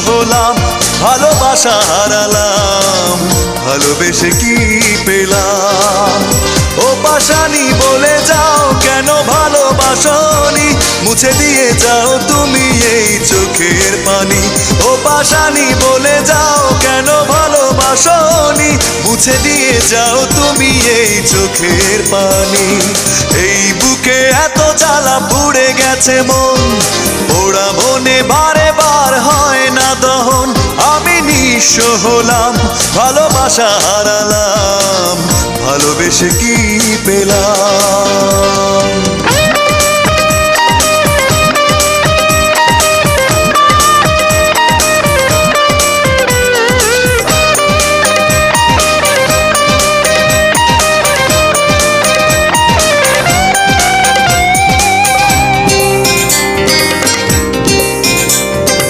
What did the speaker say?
হলাম, ভালোবাসা হারালাম, ভালোবেসে কি পেলাম? ও পাশানি বলে যাও কেন ভালোবাসনি, মুছে দিয়ে যাও তুমি এই চোখের পানি। ও পাশানি বলে যাও কেন ভালোবাসনি, মুছে দিয়ে যাও তুমি এই চোখের পানি। এই বুকে এত জ্বালা পুড়ে গেছে মন, পোড়া মনে বারে বার হয় না দহন। আমি নিঃস্ব হলাম, ভালোবাসা হারালাম, ভালোবেসে কি পেলাম?